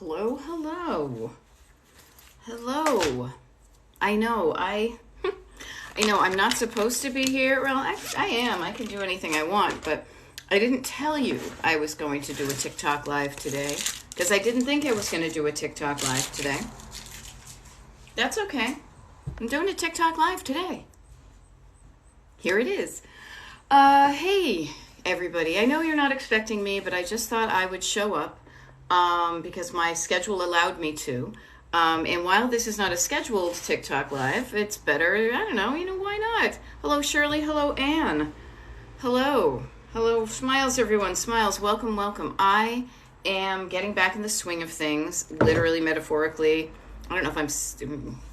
Hello, hello. Hello. I know, I know I'm not supposed to be here. Well, I am. I can do anything I want, but I didn't tell you I was going to do a TikTok live today because I didn't think I was going to do a TikTok live today. That's okay. I'm doing a TikTok live today. Here it is. Hey, everybody. I know you're not expecting me, but I just thought I would show up because my schedule allowed me to. And while this is not a scheduled TikTok live, it's better, I don't know, why not? Hello, Shirley. Hello, Anne. Hello. Hello, smiles, everyone. Smiles. Welcome, welcome. I am getting back in the swing of things, literally, metaphorically. I don't know if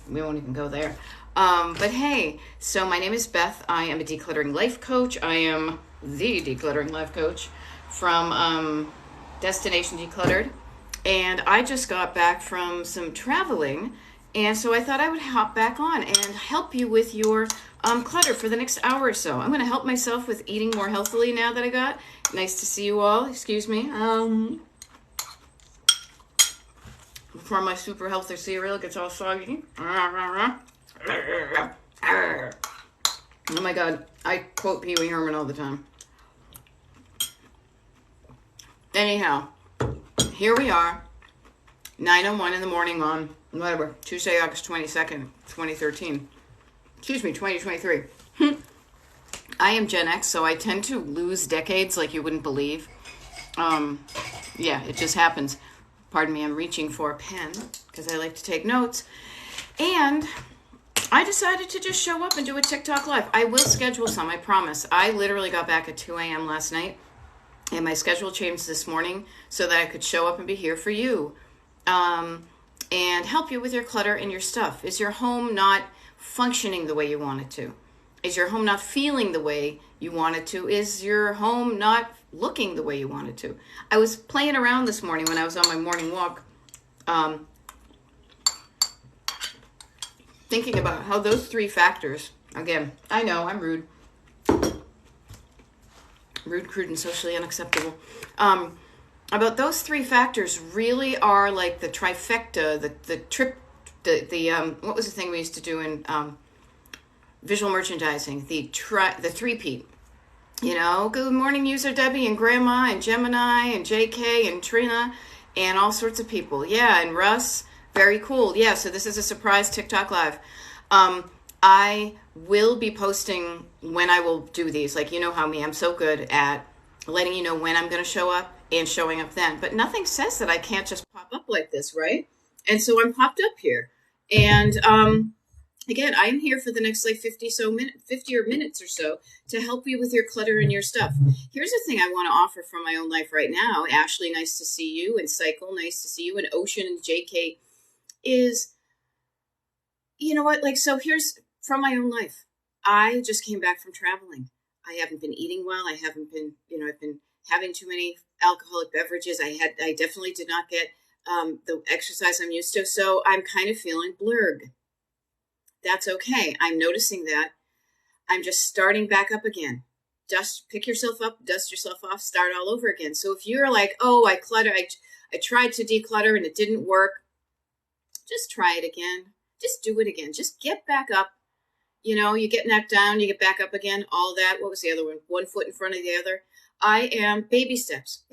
we won't even go there. But hey, so my name is Beth. I am a decluttering life coach. I am the decluttering life coach from Destination Decluttered. And I just got back from some traveling. And so I thought I would hop back on and help you with your clutter for the next hour or so. I'm going to help myself with eating more healthily now that I got. Nice to see you all. Excuse me. Before my super healthy cereal gets all soggy. Oh my God. I quote Pee Wee Herman all the time. Anyhow, here we are. 9:01 in the morning on, whatever, Tuesday, August 22nd, 2013. Excuse me, 2023. I am Gen X, so I tend to lose decades like you wouldn't believe. Yeah, it just happens. Pardon me, I'm reaching for a pen because I like to take notes. And I decided to just show up and do a TikTok live. I will schedule some, I promise. I literally got back at 2 a.m. last night, and my schedule changed this morning so that I could show up and be here for you. And help you with your clutter and your stuff. Is your home not functioning the way you want it to? Is your home not feeling the way you want it to? Is your home not looking the way you want it to? I was playing around this morning when I was on my morning walk, thinking about how those three factors, again, I know I'm rude, crude, and socially unacceptable, about those three factors really are like the trifecta, what was the thing we used to do in visual merchandising? The three-peat. Good morning, user Debbie and Grandma and Gemini and JK and Trina and all sorts of people. Yeah, and Russ, very cool. Yeah, so this is a surprise TikTok live. I will be posting when I will do these. Like, you know how I'm so good at letting you know when I'm going to show up and showing up then. But nothing says that I can't just pop up like this, right? And so I'm popped up here. And again, I'm here for the next like 50 minutes or so to help you with your clutter and your stuff. Here's the thing I want to offer from my own life right now. Ashley, nice to see you. And Cycle, nice to see you. And Ocean and JK is, you know what? Like, so here's from my own life. I just came back from traveling. I haven't been eating well. I haven't been, I've been having too many alcoholic beverages. I definitely did not get the exercise I'm used to. So I'm kind of feeling blurred. That's okay. I'm noticing that. I'm just starting back up again. Just pick yourself up, dust yourself off, start all over again. So if you're like, oh, I tried to declutter and it didn't work, just try it again. Just do it again. Just get back up. You get knocked down, you get back up again, all that. What was the other one? One foot in front of the other. I am baby steps,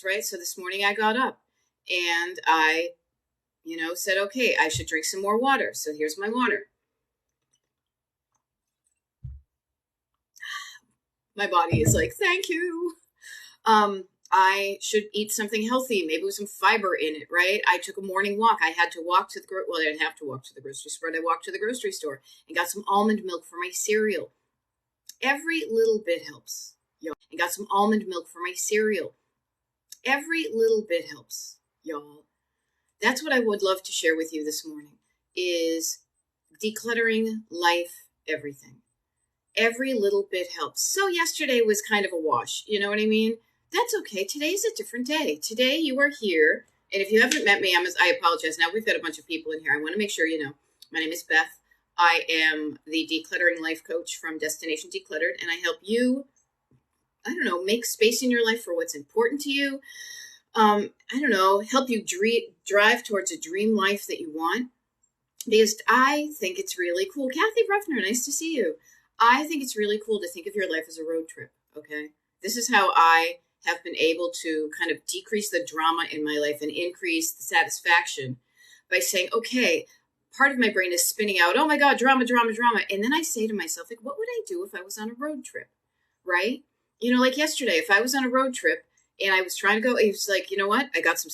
right? So this morning I got up and I, said, okay, I should drink some more water. So here's my water. My body is like, thank you. I should eat something healthy, maybe with some fiber in it, right? I took a morning walk. I had to walk to I didn't have to walk to the grocery store. I walked to the grocery store and got some almond milk for my cereal. Every little bit helps. And got some almond milk for my cereal. Every little bit helps, y'all. That's what I would love to share with you this morning is decluttering life, everything. Every little bit helps. So yesterday was kind of a wash. You know what I mean? That's okay. Today's a different day. Today you are here. And if you haven't met me, I apologize. Now we've got a bunch of people in here. I want to make sure you know. My name is Beth. I am the decluttering life coach from Destination Decluttered. And I help you, make space in your life for what's important to you. I don't know, help you drive towards a dream life that you want. Because I think it's really cool. Kathy Ruffner, nice to see you. I think it's really cool to think of your life as a road trip. Okay. This is how I have been able to kind of decrease the drama in my life and increase the satisfaction by saying, okay, part of my brain is spinning out, oh my God, drama, drama, drama. And then I say to myself, like, what would I do if I was on a road trip? Right? Like yesterday, if I was on a road trip and I was trying to go, it was like, you know what? I got some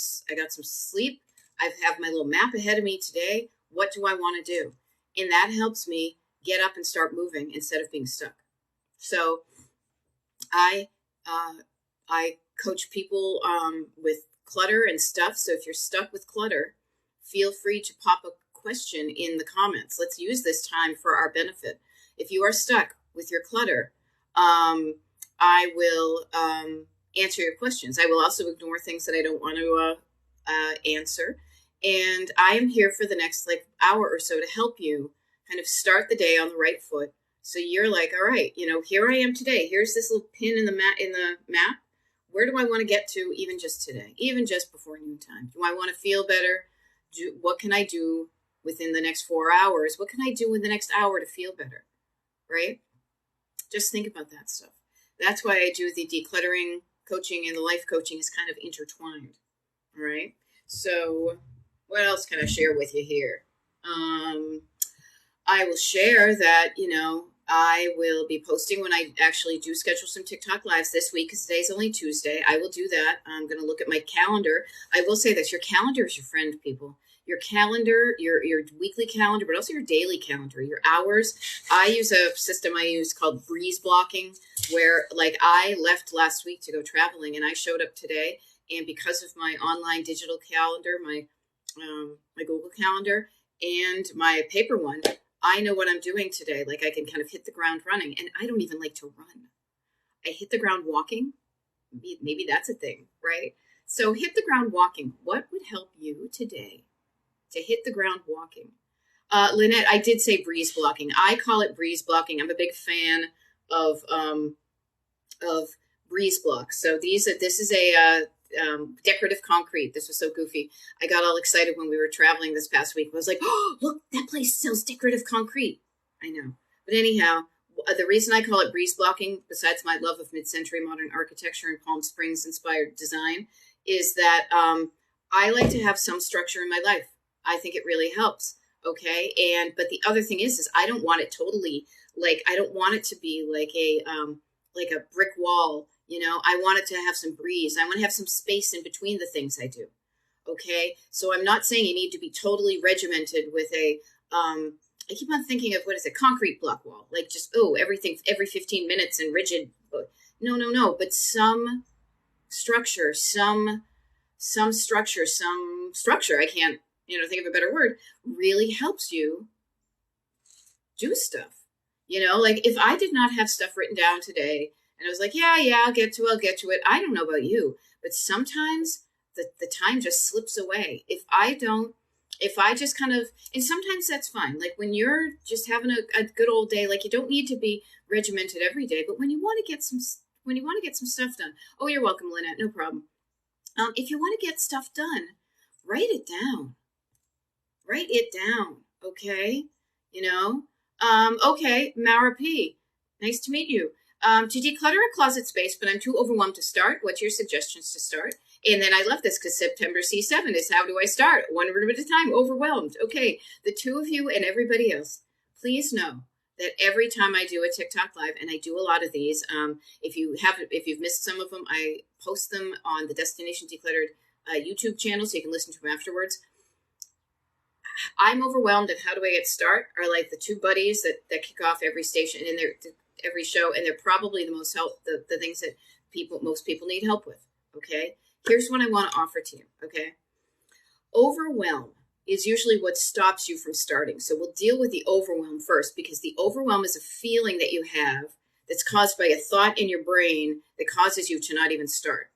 sleep. I have my little map ahead of me today. What do I want to do? And that helps me get up and start moving instead of being stuck. So I uh, I coach people with clutter and stuff. So if you're stuck with clutter, feel free to pop a question in the comments. Let's use this time for our benefit. If you are stuck with your clutter, I will answer your questions. I will also ignore things that I don't want to answer. And I am here for the next like hour or so to help you kind of start the day on the right foot. So you're like, all right, here I am today. Here's this little pin in the map. Where do I want to get to even just today, even just before noontime? Do I want to feel better? What can I do within the next 4 hours? What can I do in the next hour to feel better? Right? Just think about that stuff. That's why I do the decluttering coaching and the life coaching is kind of intertwined. All right. So what else can I share with you here? I will share that, I will be posting when I actually do schedule some TikTok lives this week because today's only Tuesday. I will do that. I'm going to look at my calendar. I will say this, your calendar is your friend, people. Your calendar, your weekly calendar, but also your daily calendar, your hours. I use a system called Breeze Blocking, where like I left last week to go traveling and I showed up today. And because of my online digital calendar, my Google Calendar and my paper one, I know what I'm doing today. Like I can kind of hit the ground running, and I don't even like to run. I hit the ground walking. Maybe that's a thing, right? So hit the ground walking. What would help you today to hit the ground walking? Lynette, I did say breeze blocking. I call it breeze blocking. I'm a big fan of breeze blocks. So this is a decorative concrete. This was so goofy. I got all excited when we were traveling this past week. I was like, oh, look, that place sells decorative concrete. I know. But anyhow, the reason I call it breeze blocking, besides my love of mid-century modern architecture and Palm Springs inspired design, is that I like to have some structure in my life. I think it really helps. Okay. But the other thing is I don't want it totally I don't want it to be like a brick wall. I want it to have some breeze. I want to have some space in between the things I do. Okay. So I'm not saying you need to be totally regimented with I keep on thinking of concrete block wall, like just, everything every 15 minutes and rigid. No. But some structure, I can't, think of a better word, really helps you do stuff. Like if I did not have stuff written down today and I was like, yeah, I'll get to it. I don't know about you, but sometimes the time just slips away. If I just kind of, and sometimes that's fine. Like when you're just having a good old day, like you don't need to be regimented every day, but when you want to get some stuff done. Oh, you're welcome, Lynette. No problem. If you want to get stuff done, write it down. Okay. Okay. Mara P. Nice to meet you. To declutter a closet space, but I'm too overwhelmed to start. What's your suggestions to start? And then I love this because September C7 is how do I start? One word at a time, overwhelmed. Okay, the two of you and everybody else, please know that every time I do a TikTok live, and I do a lot of these, if you've missed some of them, I post them on the Destination Decluttered YouTube channel so you can listen to them afterwards. I'm overwhelmed and how do I get start are like the two buddies that kick off every station in every show, and they're probably the most the things that most people need help with. Okay, here's what I want to offer to you. Okay, overwhelm is usually what stops you from starting. So we'll deal with the overwhelm first, because the overwhelm is a feeling that you have that's caused by a thought in your brain that causes you to not even start.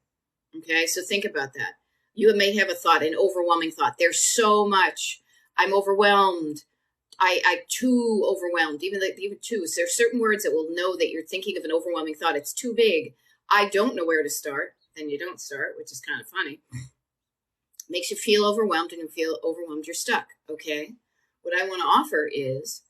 Okay, so think about that. You may have a thought, an overwhelming thought. There's so much. I'm overwhelmed. I'm too overwhelmed, even too. So there's certain words that will know that you're thinking of an overwhelming thought. It's too big. I don't know where to start. then you don't start, which is kind of funny. Makes you feel overwhelmed, and you feel overwhelmed, you're stuck. Okay. What I want to offer is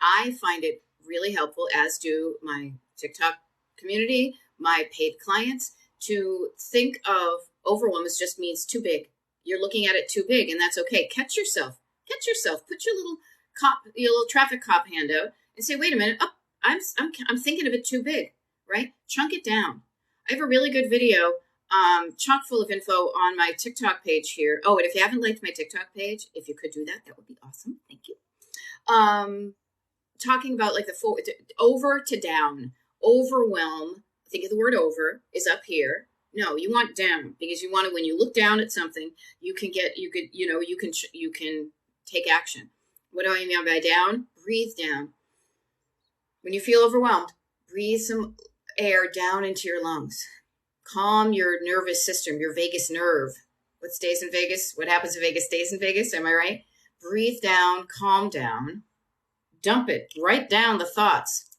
I find it really helpful, as do my TikTok community, my paid clients, to think of overwhelm as just means too big. You're looking at it too big, and that's okay. Catch yourself. Put your little traffic cop hand out and say, wait a minute. Oh, I'm thinking of it too big, right? Chunk it down. I have a really good video, chock full of info on my TikTok page here. Oh, and if you haven't liked my TikTok page, if you could do that, that would be awesome. Thank you. Talking about like over to down, overwhelm. Think of the word over is up here. No, you want down, because you want to, when you look down at something, you can take action. What do I mean by down? Breathe down. When you feel overwhelmed, breathe some air down into your lungs. Calm your nervous system, your vagus nerve. What stays in Vegas? What happens in Vegas stays in Vegas. Am I right? Breathe down, calm down, dump it, write down the thoughts,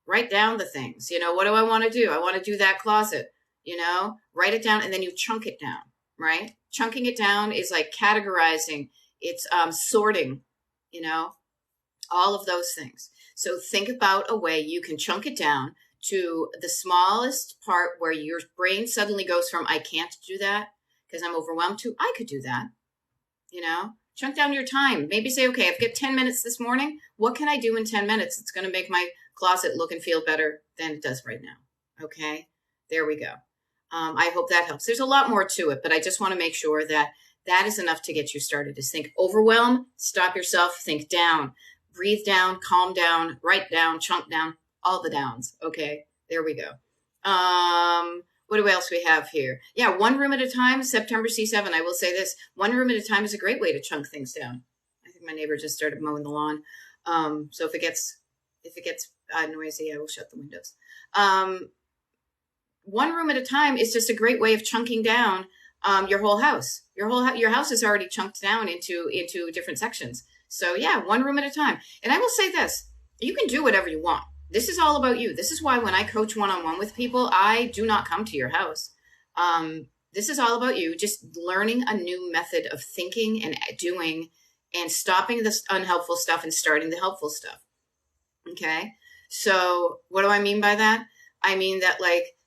write down the things. What do I want to do? I want to do that closet, write it down, and then you chunk it down, right? Chunking it down is like categorizing. It's sorting, all of those things. So think about a way you can chunk it down to the smallest part where your brain suddenly goes from, I can't do that because I'm overwhelmed, to I could do that, Chunk down your time. Maybe say, okay, I've got 10 minutes this morning. What can I do in 10 minutes? It's going to make my closet look and feel better than it does right now. Okay, there we go. I hope that helps. There's a lot more to it, but I just want to make sure that that is enough to get you started. Is think overwhelm, stop yourself, think down, breathe down, calm down, write down, chunk down, all the downs. Okay, there we go. What else we have here? Yeah, one room at a time, September C7. I will say this, one room at a time is a great way to chunk things down. I think my neighbor just started mowing the lawn. So if it gets noisy, I will shut the windows. One room at a time is just a great way of chunking down your whole house. Your house is already chunked down into different sections. So yeah, one room at a time. And I will say this, you can do whatever you want. This is all about you. This is why when I coach one-on-one with people, I do not come to your house. This is all about you, just learning a new method of thinking and doing, and stopping the unhelpful stuff and starting the helpful stuff. Okay. So what do I mean by that? I mean that, like,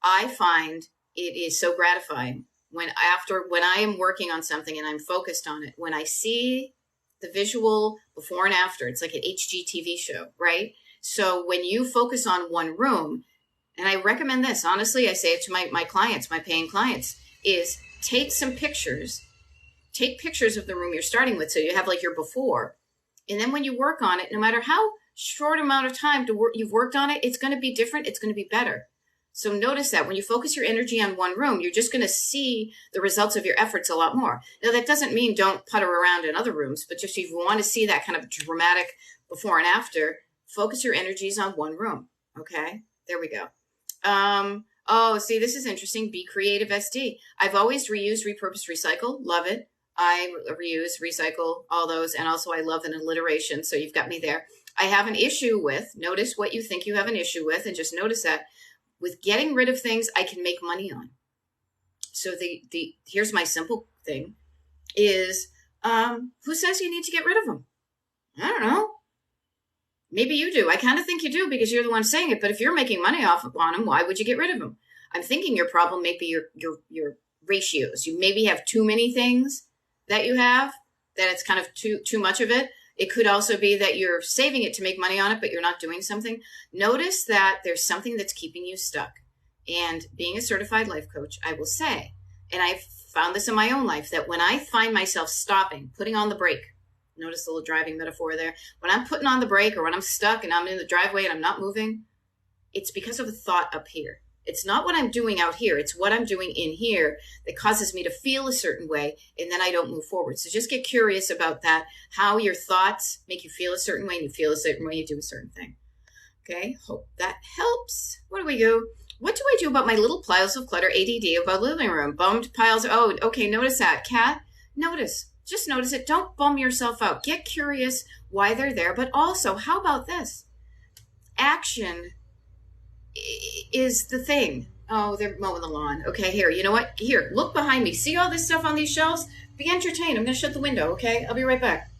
I find it is so gratifying when I am working on something and I'm focused on it, when I see the visual before and after. It's like an HGTV show, right? So when you focus on one room, and I recommend this, honestly, I say it to my clients, my paying clients, is take pictures of the room you're starting with. So you have like your before, and then when you work on it, no matter how short amount of time you've worked on it, it's going to be different. It's going to be better. So notice that when you focus your energy on one room, you're just going to see the results of your efforts a lot more. Now, that doesn't mean don't putter around in other rooms, but just if you want to see that kind of dramatic before and after, focus your energies on one room. Okay, there we go. Oh, see, this is interesting. Be creative SD. I've always reused, repurposed, recycle. Love it. I reuse, recycle, all those. And also I love an alliteration. So you've got me there. I have an issue with, notice what you think you have an issue with, and just notice that with getting rid of things I can make money on. So here's my simple thing is, who says you need to get rid of them? I don't know. Maybe you do. I kind of think you do because you're the one saying it. But if you're making money off on them, why would you get rid of them? I'm thinking your problem may be your ratios. You maybe have too many things that you have, that it's kind of too much of it. It could also be that you're saving it to make money on it, but you're not doing something. Notice that there's something that's keeping you stuck. And being a certified life coach, I will say, and I've found this in my own life, that when I find myself stopping, putting on the brake, notice the little driving metaphor there. When I'm putting on the brake, or when I'm stuck and I'm in the driveway and I'm not moving, it's because of a thought up here. It's not what I'm doing out here. It's what I'm doing in here that causes me to feel a certain way, and then I don't move forward. So just get curious about that, how your thoughts make you feel a certain way, and you feel a certain way, you do a certain thing. Okay, hope that helps. What do we do? What do I do about my little piles of clutter, ADD, about living room? Bummed piles. Oh, okay, notice that. Cat, notice. Just notice it. Don't bum yourself out. Get curious why they're there. But also, how about this? Action is the thing. Oh, they're mowing the lawn. Okay, here. You know what? Here, look behind me. See all this stuff on these shelves? Be entertained. I'm going to shut the window, okay? I'll be right back.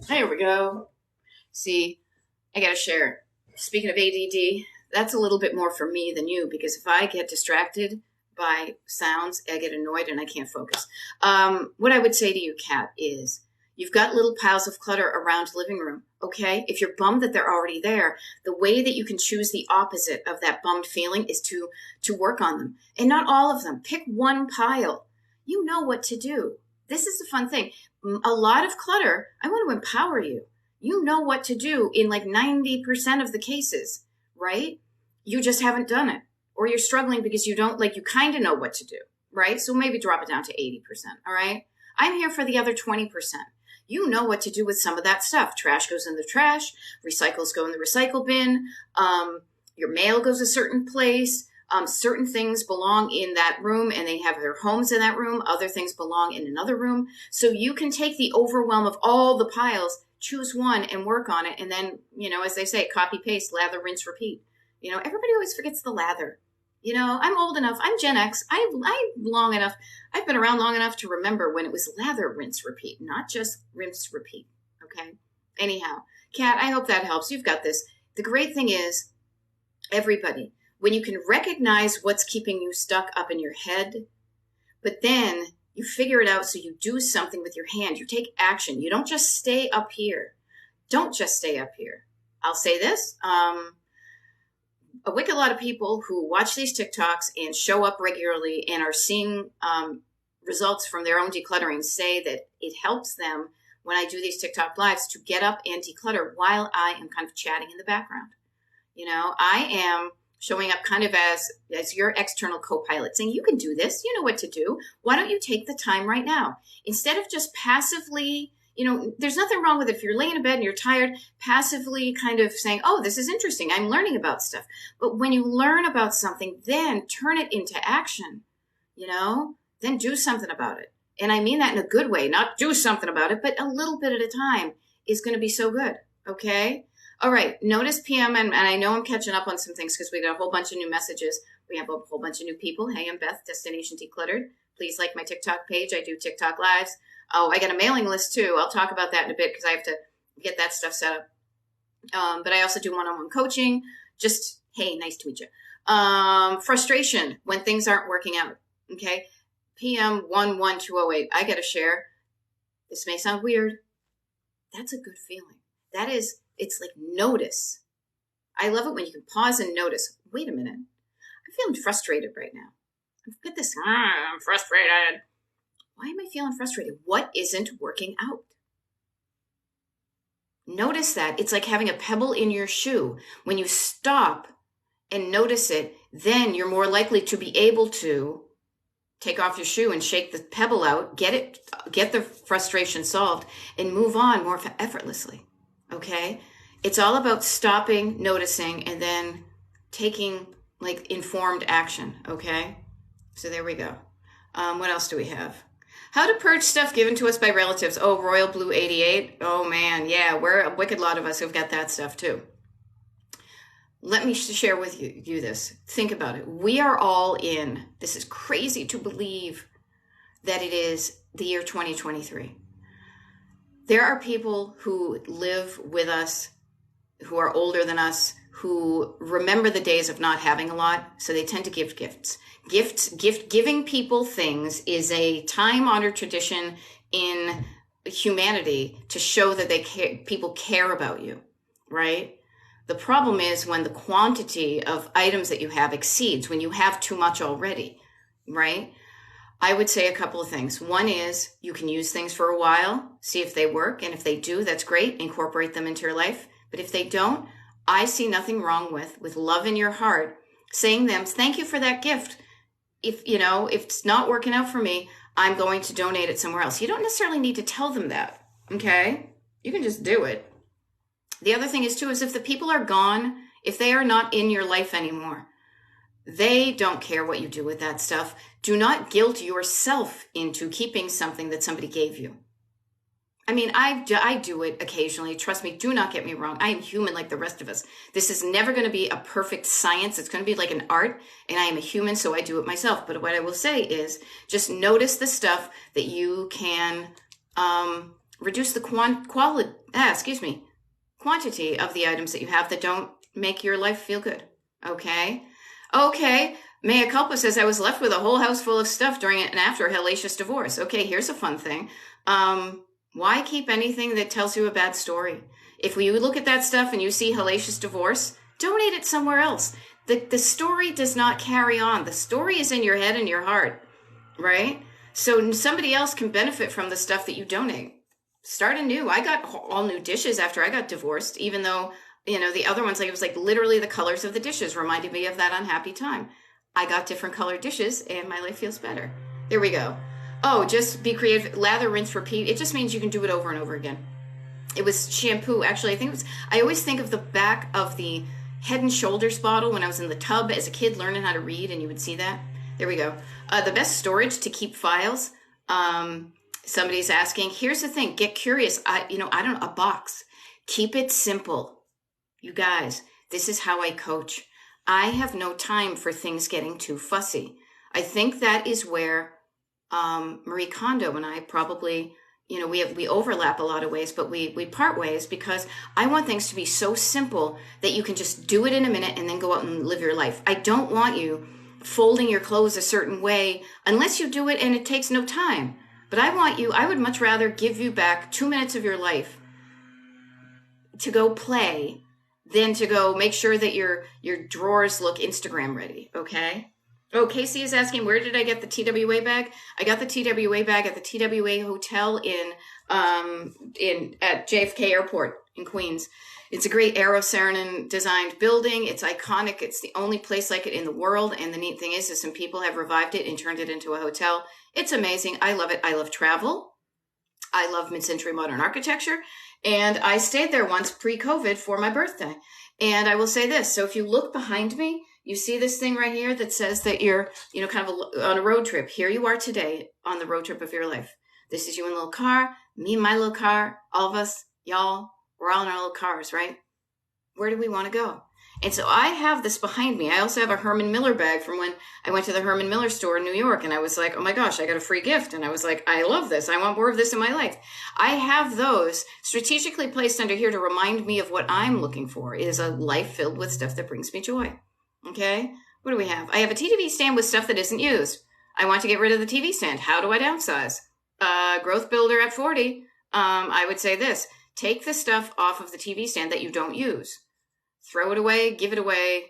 There we go. See, I got to share. Speaking of ADD, that's a little bit more for me than you because if I get distracted by sounds, I get annoyed and I can't focus. What I would say to you, Kat, is you've got little piles of clutter around the living room, okay? If you're bummed that they're already there, the way that you can choose the opposite of that bummed feeling is to work on them. And not all of them. Pick one pile. You know what to do. This is the fun thing. A lot of clutter, I want to empower you. You know what to do in like 90% of the cases, right? You just haven't done it. Or you're struggling because you don't, like, you kind of know what to do, right? So maybe drop it down to 80%, all right? I'm here for the other 20%. You know what to do with some of that stuff. Trash goes in the trash, recycles go in the recycle bin, your mail goes a certain place, certain things belong in that room and they have their homes in that room, other things belong in another room. So you can take the overwhelm of all the piles, choose one and work on it, and then, you know, as they say, copy, paste, lather, rinse, repeat. You know, everybody always forgets the lather. You know, I'm old enough. I'm Gen X. I've been around long enough to remember when it was lather, rinse, repeat, not just rinse, repeat. Okay. Anyhow, Kat, I hope that helps. You've got this. The great thing is, everybody, when you can recognize what's keeping you stuck up in your head, but then you figure it out. So you do something with your hand. You take action. You don't just stay up here. Don't just stay up here. I'll say this. A wicked lot of people who watch these TikToks and show up regularly and are seeing results from their own decluttering say that it helps them when I do these TikTok lives to get up and declutter while I am kind of chatting in the background. You know, I am showing up kind of as your external co-pilot saying, you can do this. You know what to do. Why don't you take the time right now? Instead of just passively, you know, there's nothing wrong with it. If you're laying in bed and you're tired, passively kind of saying, oh, this is interesting. I'm learning about stuff. But when you learn about something, then turn it into action, you know, then do something about it. And I mean that in a good way, not do something about it, but a little bit at a time is going to be so good. Okay. All right. Notice PM. And I know I'm catching up on some things because we got a whole bunch of new messages. We have a whole bunch of new people. Hey, I'm Beth, Destination Decluttered. Please like my TikTok page. I do TikTok lives. Oh, I got a mailing list too. I'll talk about that in a bit because I have to get that stuff set up. But I also do one-on-one coaching. Just, hey, nice to meet you. Frustration when things aren't working out. Okay. PM 11208. I got to share. This may sound weird. That's a good feeling. That is, it's like notice. I love it when you can pause and notice. Wait a minute. I'm feeling frustrated right now. Get this. I'm frustrated. Why am I feeling frustrated? What isn't working out? Notice that. It's like having a pebble in your shoe. When you stop and notice it, then you're more likely to be able to take off your shoe and shake the pebble out, get the frustration solved, and move on more effortlessly. Okay? It's all about stopping, noticing, and then taking like informed action. Okay? So there we go. What else do we have? How to purge stuff given to us by relatives. Oh, Royal Blue 88. Oh, man. Yeah, we're a wicked lot of us who've got that stuff, too. Let me share with you this. Think about it. We are all in. This is crazy to believe that it is the year 2023. There are people who live with us, who are older than us, who remember the days of not having a lot, so they tend to give gifts. Giving people things is a time-honored tradition in humanity to show that people care about you, right? The problem is when the quantity of items that you have exceeds, when you have too much already, right? I would say a couple of things. One is you can use things for a while, see if they work, and if they do, that's great. Incorporate them into your life. But if they don't, I see nothing wrong with love in your heart, saying them, thank you for that gift. If it's not working out for me, I'm going to donate it somewhere else. You don't necessarily need to tell them that. Okay. You can just do it. The other thing is too, is if the people are gone, if they are not in your life anymore, they don't care what you do with that stuff. Do not guilt yourself into keeping something that somebody gave you. I mean, I do it occasionally. Trust me, do not get me wrong. I am human like the rest of us. This is never going to be a perfect science. It's going to be like an art, and I am a human, so I do it myself. But what I will say is just notice the stuff that you can reduce the quantity of the items that you have that don't make your life feel good. Okay? Okay. Mea culpa says, I was left with a whole house full of stuff during and after a hellacious divorce. Okay, here's a fun thing. Why keep anything that tells you a bad story? If you look at that stuff and you see hellacious divorce, donate it somewhere else. The story does not carry on. The story is in your head and your heart, right? So somebody else can benefit from the stuff that you donate. Start anew. I got all new dishes after I got divorced, even though, the other ones, like it was like literally the colors of the dishes reminded me of that unhappy time. I got different colored dishes and my life feels better. There we go. Oh, just be creative. Lather, rinse, repeat. It just means you can do it over and over again. It was shampoo. Actually, I always think of the back of the Head and Shoulders bottle when I was in the tub as a kid learning how to read, and you would see that. There we go. The best storage to keep files. Somebody's asking, here's the thing, get curious. A box. Keep it simple. You guys, this is how I coach. I have no time for things getting too fussy. I think that is where Marie Kondo and I probably, we overlap a lot of ways, but we part ways because I want things to be so simple that you can just do it in a minute and then go out and live your life. I don't want you folding your clothes a certain way unless you do it and it takes no time. But I would much rather give you back 2 minutes of your life to go play than to go make sure that your drawers look Instagram ready, okay? Oh, Casey is asking, where did I get the TWA bag? I got the TWA bag at the TWA Hotel at JFK Airport in Queens. It's a great Aero Saarinen designed building. It's iconic. It's the only place like it in the world. And the neat thing is some people have revived it and turned it into a hotel. It's amazing. I love it. I love travel. I love mid-century modern architecture. And I stayed there once pre-COVID for my birthday. And I will say this. So if you look behind me, you see this thing right here that says that you're, kind of on a road trip. Here you are today on the road trip of your life. This is you in a little car, me in my little car, all of us, y'all, we're all in our little cars, right? Where do we want to go? And so I have this behind me. I also have a Herman Miller bag from when I went to the Herman Miller store in New York. And I was like, oh my gosh, I got a free gift. And I was like, I love this. I want more of this in my life. I have those strategically placed under here to remind me of what I'm looking for is a life filled with stuff that brings me joy. Okay, what do we have? I have a TV stand with stuff that isn't used. I want to get rid of the TV stand. How do I downsize? Growth builder at 40. I would say this. Take the stuff off of the TV stand that you don't use. Throw it away, give it away.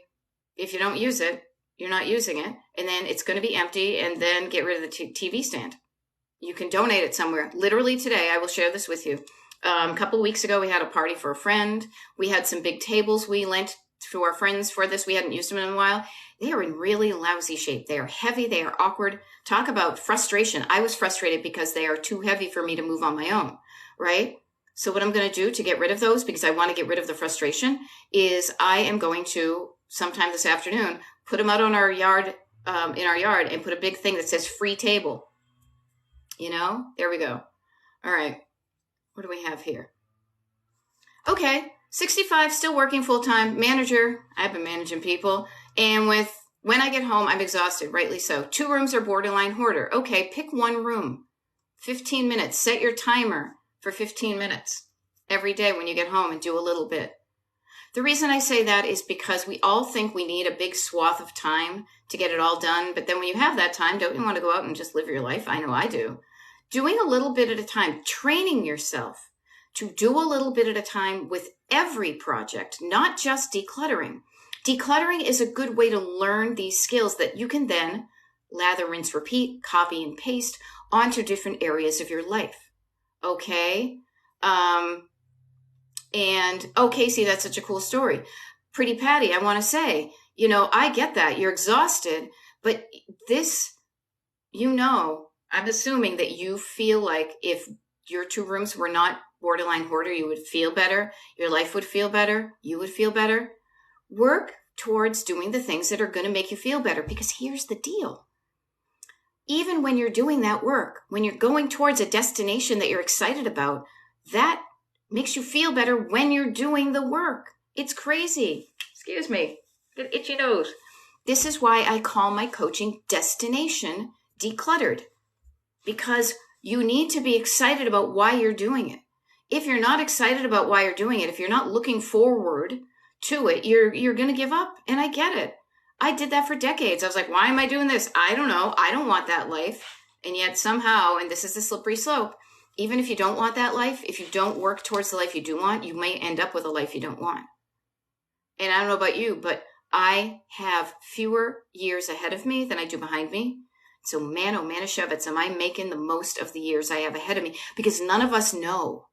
If you don't use it, you're not using it. And then it's going to be empty and then get rid of the TV stand. You can donate it somewhere. Literally today, I will share this with you. A couple of weeks ago, we had a party for a friend. We had some big tables we lent to our friends for this. We hadn't used them in a while. They are in really lousy shape. They are heavy. They are awkward. Talk about frustration. I was frustrated because they are too heavy for me to move on my own, right? So what I'm going to do to get rid of those, because I want to get rid of the frustration, is I am going to, sometime this afternoon, put them out on our yard, in our yard, and put a big thing that says free table. There we go. All right. What do we have here? Okay. 65, still working full-time, manager. I've been managing people. And when I get home, I'm exhausted, rightly so. 2 rooms are borderline hoarder. Okay, pick 1 room. 15 minutes. Set your timer for 15 minutes every day when you get home and do a little bit. The reason I say that is because we all think we need a big swath of time to get it all done. But then when you have that time, don't you want to go out and just live your life? I know I do. Doing a little bit at a time, training yourself to do a little bit at a time with every project, not just decluttering. Decluttering is a good way to learn these skills that you can then lather, rinse, repeat, copy and paste onto different areas of your life. Okay? Casey, that's such a cool story. Pretty Patty, I want to say, I get that. You're exhausted, but this, I'm assuming that you feel like if your 2 rooms were not borderline hoarder, you would feel better. Your life would feel better. You would feel better. Work towards doing the things that are going to make you feel better, because here's the deal. even when you're doing that work, when you're going towards a destination that you're excited about, that makes you feel better when you're doing the work. It's crazy. Excuse me. Get an itchy nose. This is why I call my coaching Destination Decluttered, because you need to be excited about why you're doing it. If you're not excited about why you're doing it, if you're not looking forward to it, you're going to give up. And I get it. I did that for decades. I was like, why am I doing this? I don't know. I don't want that life. And yet somehow, and this is the slippery slope, even if you don't want that life, if you don't work towards the life you do want, you may end up with a life you don't want. And I don't know about you, but I have fewer years ahead of me than I do behind me. So man, oh Manischewitz, am I making the most of the years I have ahead of me? Because none of us know.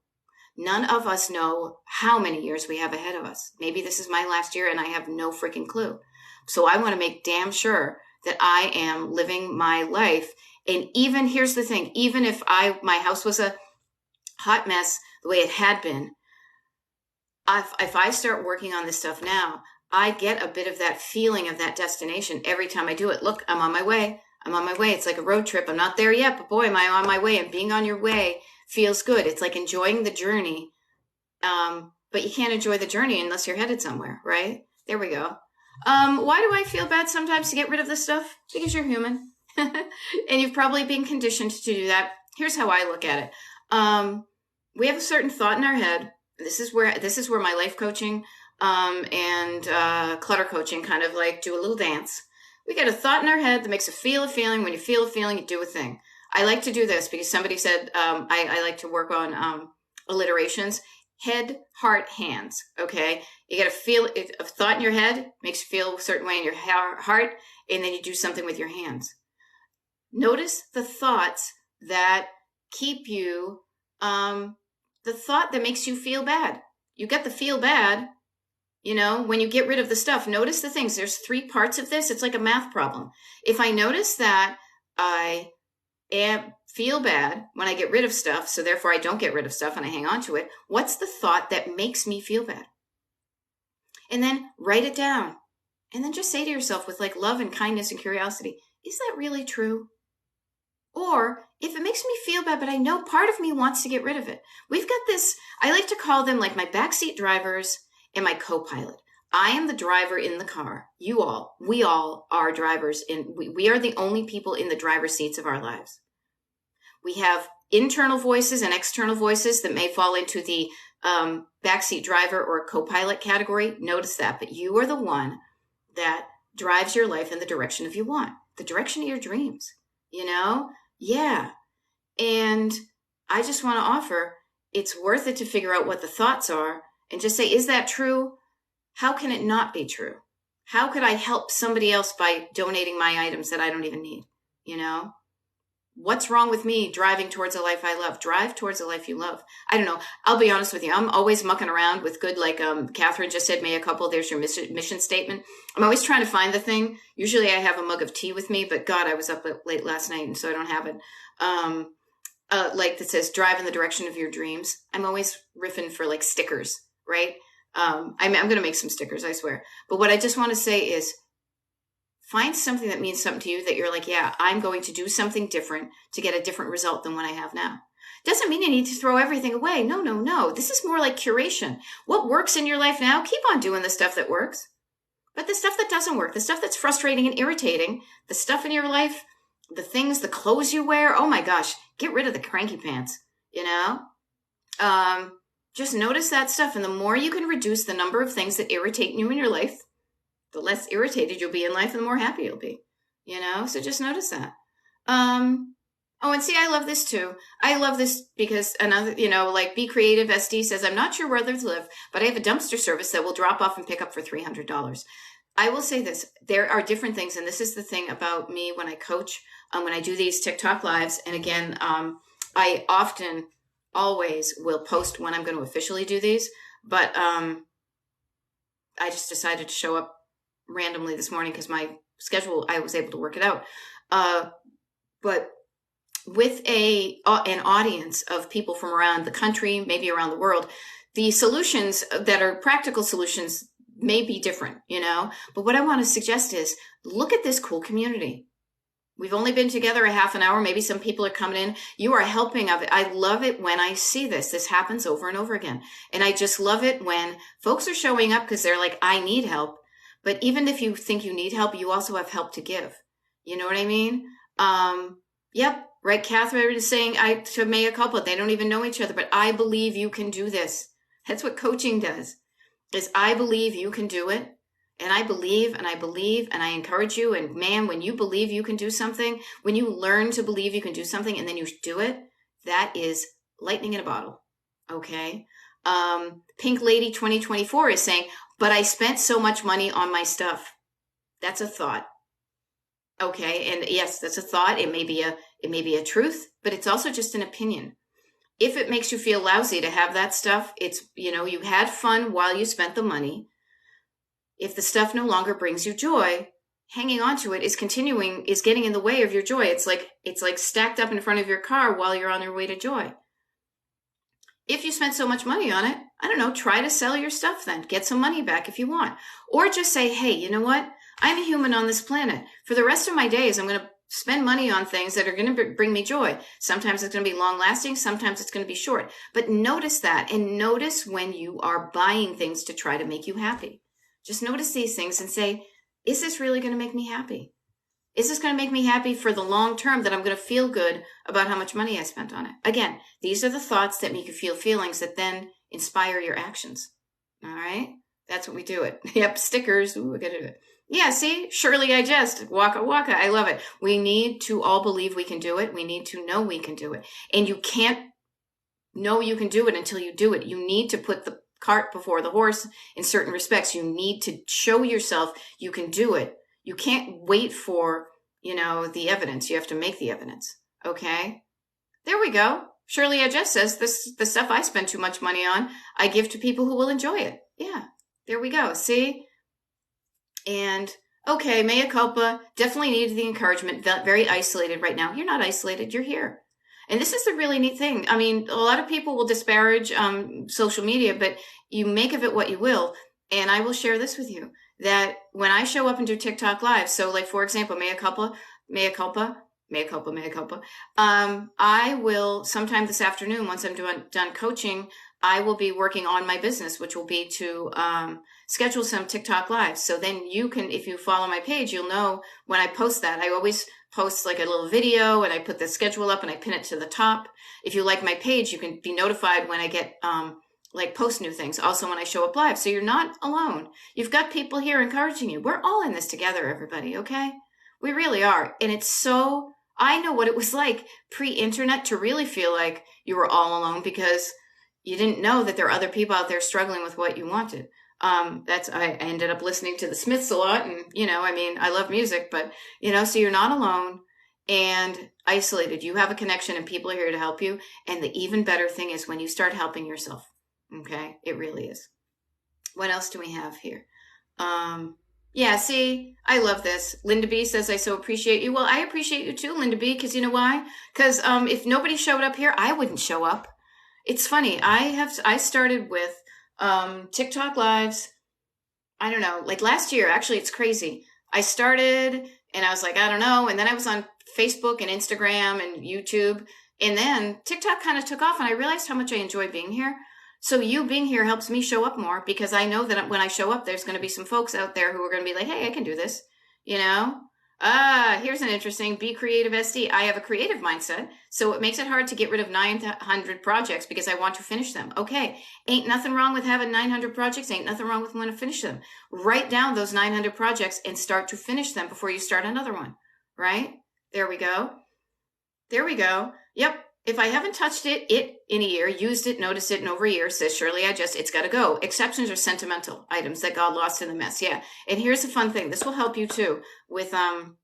None of us know how many years we have ahead of us. Maybe this is my last year and I have no freaking clue. So I want to make damn sure that I am living my life. And even, here's the thing, even if my house was a hot mess the way it had been, if I start working on this stuff now, I get a bit of that feeling of that destination every time I do it. Look, I'm on my way. I'm on my way. It's like a road trip. I'm not there yet, but boy, am I on my way. And being on your way feels good. It's like enjoying the journey. But you can't enjoy the journey unless you're headed somewhere, right? There we go. Why do I feel bad sometimes to get rid of this stuff? Because you're human. And you've probably been conditioned to do that. Here's how I look at it. We have a certain thought in our head. This is where my life coaching and clutter coaching kind of like do a little dance. We get a thought in our head that makes us feel a feeling. When you feel a feeling, you do a thing. I like to do this because somebody said I like to work on alliterations. Head, heart, hands. Okay, you got to feel a thought in your head makes you feel a certain way in your heart, and then you do something with your hands. Notice the thoughts that keep you, the thought that makes you feel bad. You get the feel bad, when you get rid of the stuff. Notice the things. There's 3 parts of this. It's like a math problem. If I notice that I feel bad when I get rid of stuff, so therefore I don't get rid of stuff and I hang on to it, what's the thought that makes me feel bad? And then write it down. And then just say to yourself with like love and kindness and curiosity, is that really true? Or if it makes me feel bad, but I know part of me wants to get rid of it. We've got this, I like to call them like my backseat drivers and my co-pilot. I am the driver in the car. We all are drivers. We are the only people in the driver's seats of our lives. We have internal voices and external voices that may fall into the backseat driver or co-pilot category. Notice that. But you are the one that drives your life in the direction of you want, the direction of your dreams, Yeah. And I just want to offer, it's worth it to figure out what the thoughts are and just say, is that true? How can it not be true? How could I help somebody else by donating my items that I don't even need? What's wrong with me driving towards a life I love? Drive towards a life you love. I don't know. I'll be honest with you. I'm always mucking around with good, like Catherine just said, mea culpa, there's your mission statement. I'm always trying to find the thing. Usually I have a mug of tea with me, but God, I was up late last night and so I don't have it. Like that says, drive in the direction of your dreams. I'm always riffing for like stickers, right? I'm going to make some stickers, I swear. But what I just want to say is, find something that means something to you that you're like, yeah, I'm going to do something different to get a different result than what I have now. Doesn't mean you need to throw everything away. No. This is more like curation. What works in your life now, keep on doing the stuff that works. But the stuff that doesn't work, the stuff that's frustrating and irritating, the stuff in your life, the things, the clothes you wear, oh my gosh, get rid of the cranky pants, Just notice that stuff. And the more you can reduce the number of things that irritate you in your life, the less irritated you'll be in life and the more happy you'll be, So just notice that. Oh, and see, I love this too. I love this because another, like Be Creative SD says, I'm not sure where others live, but I have a dumpster service that will drop off and pick up for $300. I will say this, there are different things. And this is the thing about me when I coach, when I do these TikTok lives. And again, I often always will post when I'm going to officially do these, but I just decided to show up randomly this morning because my schedule, I was able to work it out. But with an audience of people from around the country, maybe around the world, the solutions that are practical solutions may be different, But what I want to suggest is look at this cool community. We've only been together a half an hour. Maybe some people are coming in. You are helping of it. I love it when I see this. This happens over and over again. And I just love it when folks are showing up because they're like, I need help. But even if you think you need help, you also have help to give. You know what I mean? Yep. Right. Catherine is saying to mea culpa. They don't even know each other, but I believe you can do this. That's what coaching does, is I believe you can do it. And I believe, and I believe, and I encourage you. And man, when you believe you can do something, when you learn to believe you can do something and then you do it, that is lightning in a bottle. Okay. Pink Lady 2024 is saying, but I spent so much money on my stuff. That's a thought. Okay. And yes, that's a thought. It may be a truth, but it's also just an opinion. If it makes you feel lousy to have that stuff, it's, you had fun while you spent the money. If the stuff no longer brings you joy, hanging on to it is getting in the way of your joy. It's like stacked up in front of your car while you're on your way to joy. If you spent so much money on it, I don't know, try to sell your stuff then. Get some money back if you want. Or just say, hey, you know what? I'm a human on this planet. For the rest of my days, I'm going to spend money on things that are going to bring me joy. Sometimes it's going to be long lasting. Sometimes it's going to be short. But notice that, and notice when you are buying things to try to make you happy. Just notice these things and say, is this really going to make me happy? Is this going to make me happy for the long term, that I'm going to feel good about how much money I spent on it? Again, these are the thoughts that make you feel feelings that then inspire your actions. All right? That's what we do it. Yep, stickers. Ooh, we got to do it. Yeah, see? Shirley, I just. Waka waka. I love it. We need to all believe we can do it. We need to know we can do it. And you can't know you can do it until you do it. You need to put the cart before the horse in certain respects. You need to show yourself you can do it. You can't wait for, the evidence. You have to make the evidence. Okay? There we go. Shirley just says, the stuff I spend too much money on, I give to people who will enjoy it. Yeah. There we go. See? And okay, mea culpa, definitely needed the encouragement. Very isolated right now. You're not isolated. You're here. And this is the really neat thing. I mean, a lot of people will disparage social media, but you make of it what you will. And I will share this with you, that when I show up and do TikTok live, so like, for example, mea culpa, I will sometime this afternoon, once I'm done coaching, I will be working on my business, which will be to schedule some TikTok lives. So then you can, if you follow my page, you'll know when I post that. I always post like a little video and I put the schedule up and I pin it to the top. If you like my page, you can be notified when I get post new things. Also when I show up live. So you're not alone. You've got people here encouraging you. We're all in this together, everybody. Okay. We really are. And I know what it was like pre-internet to really feel like you were all alone because you didn't know that there are other people out there struggling with what you wanted. I ended up listening to the Smiths a lot, and, I love music, but, so you're not alone and isolated. You have a connection and people are here to help you. And the even better thing is when you start helping yourself. Okay. It really is. What else do we have here? Yeah, see, I love this. Linda B says, I so appreciate you. Well, I appreciate you too, Linda B, because you know why? Because, if nobody showed up here, I wouldn't show up. It's funny. I started with TikTok lives. I don't know, like last year. Actually, it's crazy. I started and I was like, I don't know. And then I was on Facebook and Instagram and YouTube. And then TikTok kind of took off and I realized how much I enjoy being here. So you being here helps me show up more because I know that when I show up, there's going to be some folks out there who are going to be like, hey, I can do this. Here's an interesting Be Creative SD. I have a creative mindset, so it makes it hard to get rid of 900 projects because I want to finish them. Okay, ain't nothing wrong with having 900 projects. Ain't nothing wrong with wanting to finish them. Write down those 900 projects and start to finish them before you start another one, right? There we go. There we go. Yep. If I haven't touched it in a year, used it, noticed it in over a year, says Shirley, it's got to go. Exceptions are sentimental items that got lost in the mess. Yeah. And here's the fun thing. This will help you too with the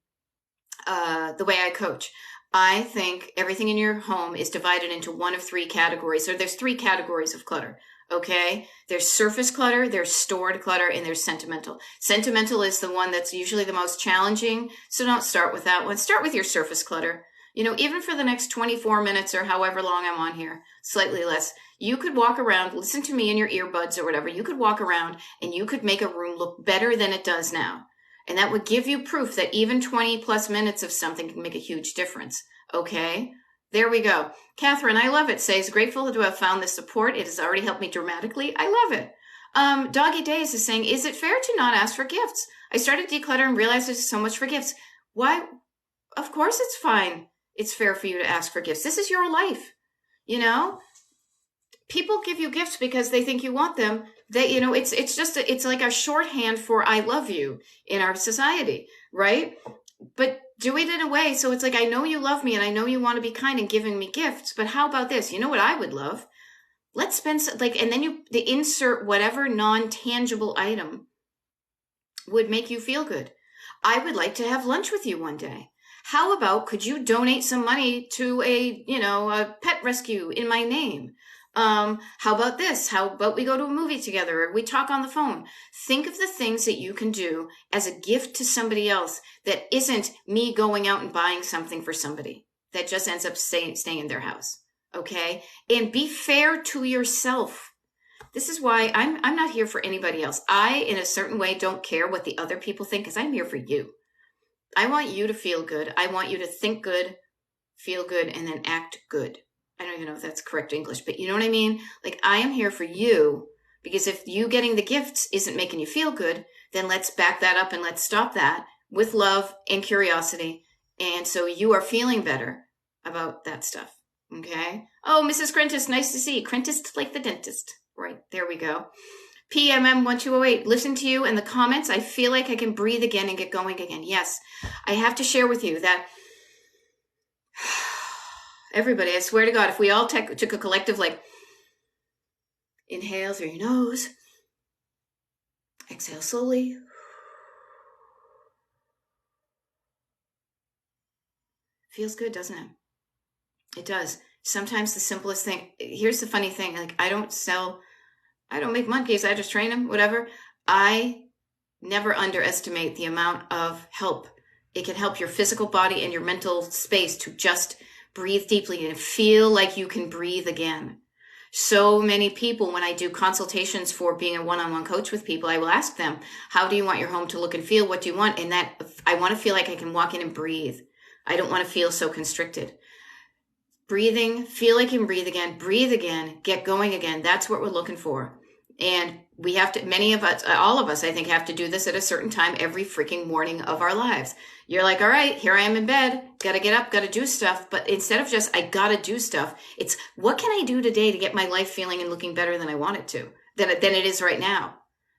way I coach. I think everything in your home is divided into one of three categories. So there's three categories of clutter. Okay. There's surface clutter, there's stored clutter, and there's sentimental. Sentimental is the one that's usually the most challenging. So don't start with that one. Start with your surface clutter. Even for the next 24 minutes or however long I'm on here, slightly less, you could walk around, listen to me in your earbuds or whatever. You could walk around and you could make a room look better than it does now. And that would give you proof that even 20 plus minutes of something can make a huge difference. Okay. There we go. Catherine, I love it, says, grateful to have found this support. It has already helped me dramatically. I love it. Doggy Days is saying, is it fair to not ask for gifts? I started declutter and realized there's so much for gifts. Why? Of course it's fine. It's fair for you to ask for gifts. This is your life. You know, people give you gifts because they think you want them. They, you know, it's like a shorthand for I love you in our society, right? But do it in a way so it's like, I know you love me and I know you want to be kind and giving me gifts, but how about this? You know what I would love? Let's spend and then the insert whatever non-tangible item would make you feel good. I would like to have lunch with you one day. How about, could you donate some money to a pet rescue in my name? How about this? How about we go to a movie together or we talk on the phone? Think of the things that you can do as a gift to somebody else that isn't me going out and buying something for somebody that just ends up staying in their house. Okay. And be fair to yourself. This is why I'm not here for anybody else. I, in a certain way, don't care what the other people think because I'm here for you. I want you to feel good. I want you to think good, feel good, and then act good. I don't even know if that's correct English, but you know what I mean? Like, I am here for you because if you getting the gifts isn't making you feel good, then let's back that up and let's stop that with love and curiosity. And so you are feeling better about that stuff. Okay. Oh, Mrs. Crentis, nice to see you. Crentis like the dentist. Right. There we go. PMM1208, listen to you and the comments. I feel like I can breathe again and get going again. Yes. I have to share with you that everybody, I swear to God, if we all took a collective, inhale through your nose, exhale slowly, feels good, doesn't it? It does. Sometimes the simplest thing, here's the funny thing, I don't make monkeys, I just train them, whatever. I never underestimate the amount of help. It can help your physical body and your mental space to just breathe deeply and feel like you can breathe again. So many people, when I do consultations for being a one-on-one coach with people, I will ask them, how do you want your home to look and feel? What do you want? And that I want to feel like I can walk in and breathe. I don't want to feel so constricted. Breathing, feel like you can breathe again, get going again. That's what we're looking for. And we have to, many of us, all of us, I think, have to do this at a certain time every freaking morning of our lives. You're like, all right, here I am in bed, got to get up, got to do stuff. But instead of just, I got to do stuff, it's what can I do today to get my life feeling and looking better than I want it to, than it is right now?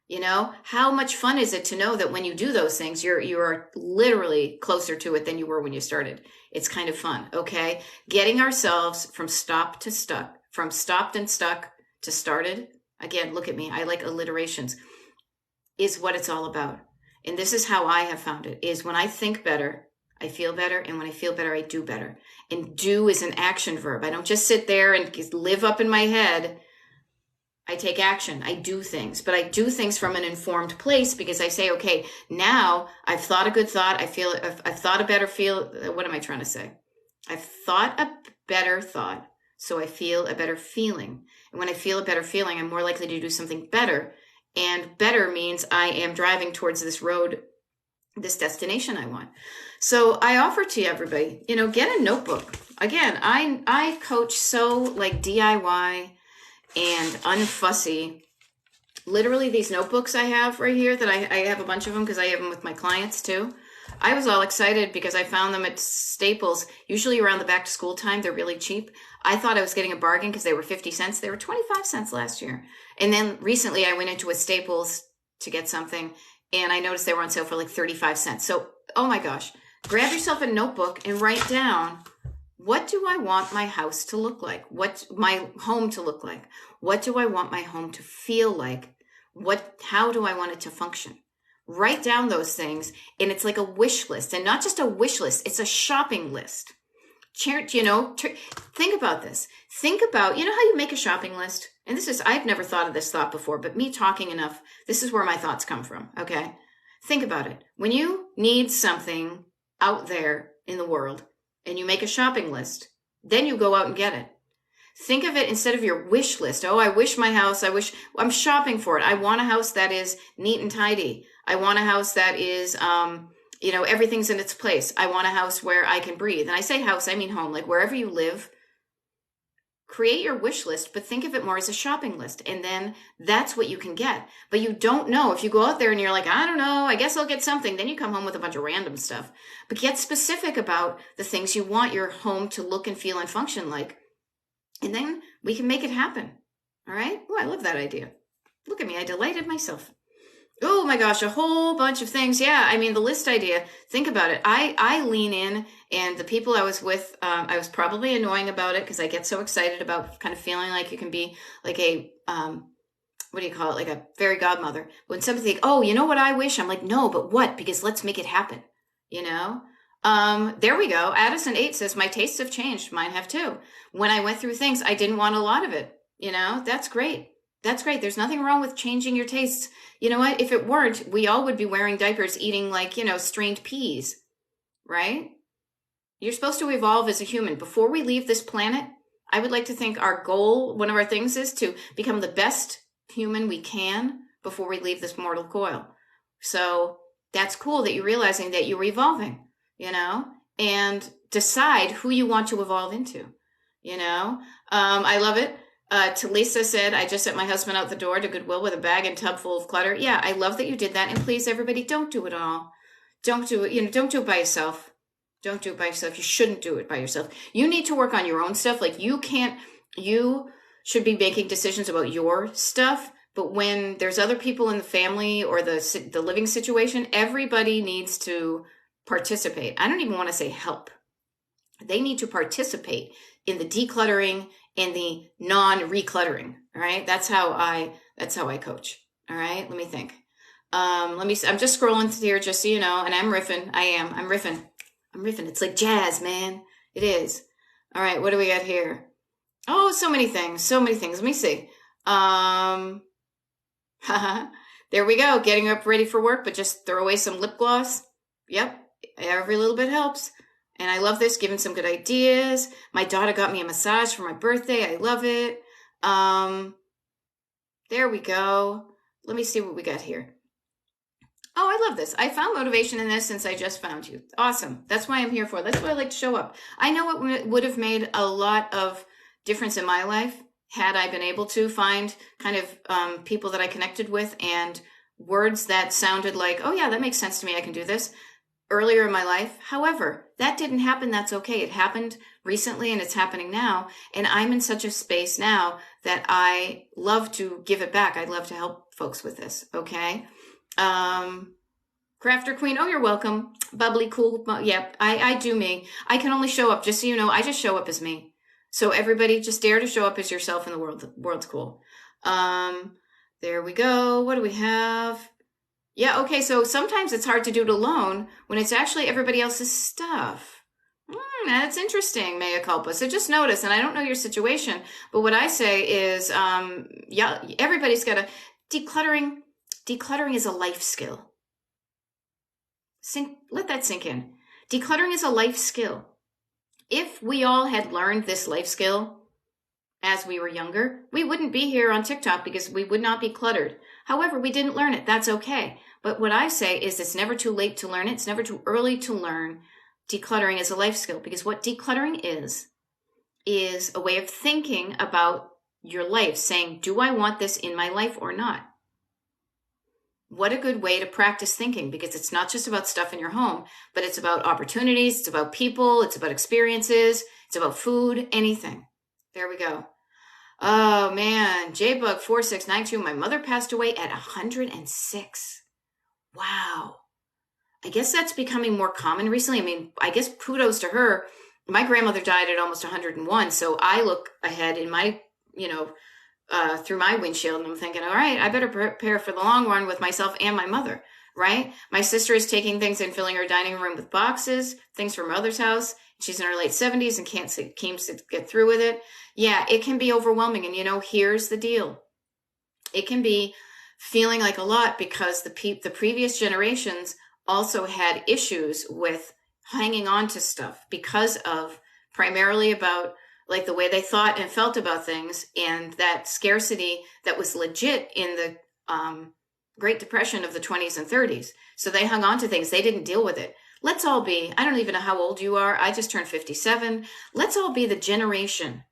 You know, how much fun is it to know that when you do those things, you are literally closer to it than you were when you started. It's kind of fun. Okay. Getting ourselves from stopped to stuck, from stopped and stuck to started. Again, look at me. I like alliterations, is what it's all about. And this is how I have found it, is when I think better, I feel better. And when I feel better, I do better. And do is an action verb. I don't just sit there and live up in my head. I take action. I do things, but I do things from an informed place because I say, okay, now I've thought a good thought. I've thought a better what am I trying to say? I've thought a better thought. So I feel a better feeling. And when I feel a better feeling, I'm more likely to do something better. And better means I am driving towards this road, this destination I want. So I offer to everybody, get a notebook. Again, I coach so DIY and unfussy. Literally these notebooks I have right here that I have a bunch of them because I have them with my clients too. I was all excited because I found them at Staples, usually around the back to school time. They're really cheap. I thought I was getting a bargain because they were 50 cents. They were 25 cents last year. And then recently I went into a Staples to get something and I noticed they were on sale for 35 cents. So, oh my gosh, grab yourself a notebook and write down, what do I want my house to look like? What my home to look like? What do I want my home to feel like? How do I want it to function? Write down those things, and it's like a wish list, and not just a wish list, it's a shopping list. Think about this. Think about, how you make a shopping list? And I've never thought of this thought before, but me talking enough, this is where my thoughts come from, okay? Think about it. When you need something out there in the world, and you make a shopping list, then you go out and get it. Think of it instead of your wish list. Oh, I wish my house, I'm shopping for it. I want a house that is neat and tidy. I want a house that is, everything's in its place. I want a house where I can breathe. And I say house, I mean home, like wherever you live, create your wish list, but think of it more as a shopping list. And then that's what you can get. But you don't know if you go out there and you're like, I don't know, I guess I'll get something. Then you come home with a bunch of random stuff. But get specific about the things you want your home to look and feel and function like. And then we can make it happen. All right? Oh, I love that idea. Look at me. I delighted myself. Oh my gosh, a whole bunch of things. Yeah, I mean, the list idea, think about it. I lean in, and the people I was with, I was probably annoying about it because I get so excited about kind of feeling like you can be like a, what do you call it? Like a fairy godmother. When somebody think, oh, you know what I wish? I'm like, no, but what? Because let's make it happen, you know? There we go. Addison 8 says, my tastes have changed. Mine have too. When I went through things, I didn't want a lot of it. You know, that's great. That's great. There's nothing wrong with changing your tastes. You know what? If it weren't, we all would be wearing diapers, eating like, strained peas, right? You're supposed to evolve as a human. Before we leave this planet, I would like to think our goal, one of our things is to become the best human we can before we leave this mortal coil. So that's cool that you're realizing that you're evolving, and decide who you want to evolve into, I love it. Talisa said, I just sent my husband out the door to Goodwill with a bag and tub full of clutter. Yeah, I love that you did that. And please, everybody, don't do it all. Don't do it. Don't do it by yourself. Don't do it by yourself. You shouldn't do it by yourself. You need to work on your own stuff. Like you should be making decisions about your stuff. But when there's other people in the family or the living situation, everybody needs to participate. I don't even want to say help. They need to participate in the decluttering and the non-recluttering. All right. That's how I coach. All right. Let me think. I'm just scrolling through here just so you know, and I'm riffing. I'm riffing. It's like jazz, man. It is. All right. What do we got here? Oh, so many things. Let me see. There we go. Getting up ready for work, but just throw away some lip gloss. Yep. Every little bit helps. And I love this, giving some good ideas. My daughter got me a massage for my birthday. I love it. There we go. Let me see what we got here. Oh, I love this. I found motivation in this since I just found you. Awesome. That's why I'm here for. That's why I like to show up. I know it would have made a lot of difference in my life had I been able to find kind of people that I connected with and words that sounded like, oh yeah, that makes sense to me. I can do this. Earlier in my life. However, that didn't happen. That's okay. It happened recently and it's happening now. And I'm in such a space now that I love to give it back. I'd love to help folks with this. Okay. Crafter Queen. Oh, you're welcome. Bubbly, cool. Yep. I do me. I can only show up. Just so you know, I just show up as me. So everybody just dare to show up as yourself in the world. The world's cool. There we go. What do we have? Yeah, okay, so sometimes it's hard to do it alone when it's actually everybody else's stuff. That's interesting, mea culpa. So just notice, and I don't know your situation, but what I say is, everybody's got a decluttering. Decluttering is a life skill. Let that sink in. Decluttering is a life skill. If we all had learned this life skill as we were younger, we wouldn't be here on TikTok because we would not be cluttered. However, we didn't learn it. That's okay. But what I say is it's never too late to learn it. It's never too early to learn decluttering as a life skill, because what decluttering is a way of thinking about your life, saying, do I want this in my life or not? What a good way to practice thinking, because it's not just about stuff in your home, but it's about opportunities, it's about people, it's about experiences, it's about food, anything. There we go. Oh man, JBug4692, my mother passed away at 106. Wow. I guess that's becoming more common recently. I mean, I guess kudos to her. My grandmother died at almost 101. So I look ahead in my, through my windshield, and I'm thinking, all right, I better prepare for the long run with myself and my mother, right? My sister is taking things and filling her dining room with boxes, things from her mother's house. She's in her late 70s and can't get through with it. Yeah, it can be overwhelming. And, here's the deal. It can be feeling like a lot because the previous generations also had issues with hanging on to stuff because of primarily about like the way they thought and felt about things, and that scarcity that was legit in the Great Depression of the 20s and 30s. So they hung on to things. They didn't deal with it. Let's all be, I don't even know how old you are. I just turned 57. Let's all be the generation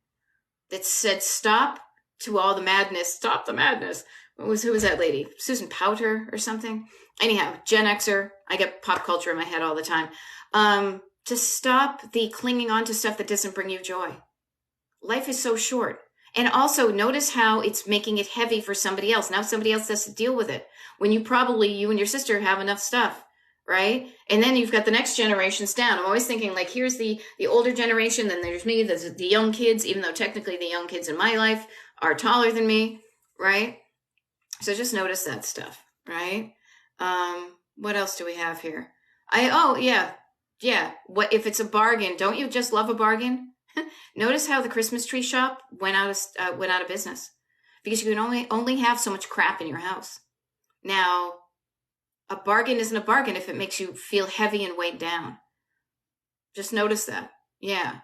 that said, stop to all the madness. Stop the madness. Who was that lady? Susan Powter or something? Anyhow, Gen Xer. I get pop culture in my head all the time. To stop the clinging on to stuff that doesn't bring you joy. Life is so short. And also notice how it's making it heavy for somebody else. Now somebody else has to deal with it. When you and your sister have enough stuff, right? And then you've got the next generations down. I'm always thinking like, here's the older generation, then there's me, there's the young kids, even though technically the young kids in my life are taller than me, right? So just notice that stuff, right? What else do we have here? Yeah. What if it's a bargain? Don't you just love a bargain? Notice how the Christmas tree shop went out of business because you can only have so much crap in your house. Now, a bargain isn't a bargain if it makes you feel heavy and weighed down. Just notice that. Yeah.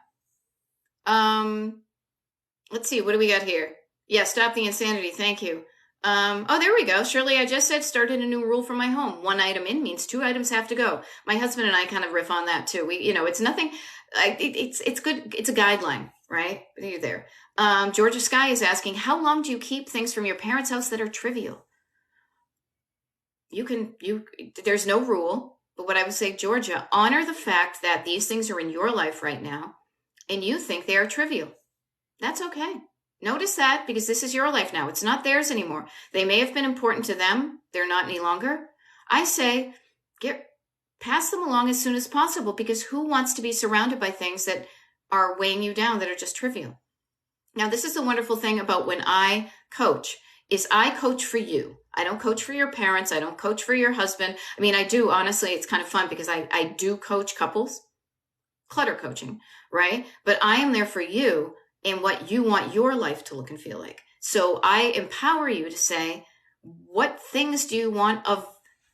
Let's see. What do we got here? Yeah, stop the insanity. Thank you. There we go. Shirley, I just said started a new rule for my home. 1 item in means 2 items have to go. My husband and I kind of riff on that too. It's nothing. It's good. It's a guideline, right? You're there. Georgia Sky is asking, how long do you keep things from your parents' house that are trivial? There's no rule, but what I would say, Georgia, honor the fact that these things are in your life right now and you think they are trivial. That's okay. Notice that because this is your life now. It's not theirs anymore. They may have been important to them. They're not any longer. I say, pass them along as soon as possible because who wants to be surrounded by things that are weighing you down, that are just trivial? Now, this is the wonderful thing about when I coach, is I coach for you. I don't coach for your parents. I don't coach for your husband. I mean, I do, honestly, it's kind of fun because I do coach couples, clutter coaching, right? But I am there for you and what you want your life to look and feel like. So I empower you to say, what things do you want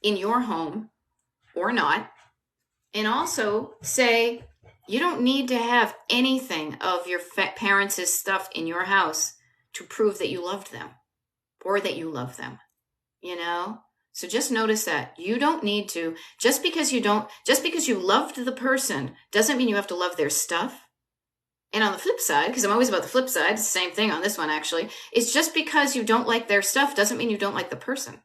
in your home or not? And also say, you don't need to have anything of your parents' stuff in your house to prove that you loved them or that you love them, So just notice that you don't need to, just because you loved the person doesn't mean you have to love their stuff. And on the flip side, because I'm always about the flip side, it's the same thing on this one actually, it's just because you don't like their stuff doesn't mean you don't like the person,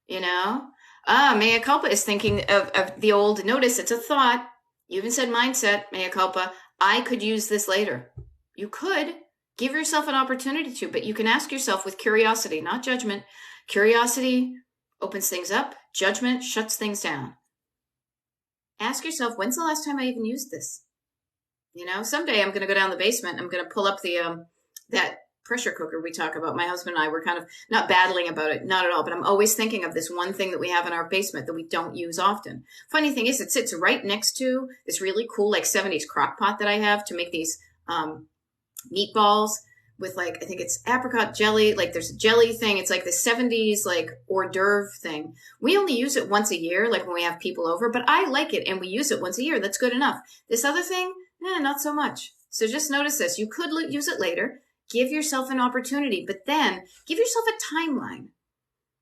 Mea culpa is thinking of the old, notice it's a thought. You even said mindset, mea culpa. I could use this later. You could give yourself an opportunity to, but you can ask yourself with curiosity, not judgment. Curiosity opens things up. Judgment shuts things down. Ask yourself, when's the last time I even used this? Someday I'm going to go down the basement. I'm going to pull up that pressure cooker we talk about. My husband and I were kind of not battling about it, not at all, but I'm always thinking of this one thing that we have in our basement that we don't use often. Funny thing is, it sits right next to this really cool, 70s crock pot that I have to make these meatballs with I think it's apricot jelly. There's a jelly thing. It's like the 70s, hors d'oeuvre thing. We only use it once a year, when we have people over, but I like it and we use it once a year. That's good enough. This other thing, not so much. So just notice this. You could use it later. Give yourself an opportunity, but then give yourself a timeline.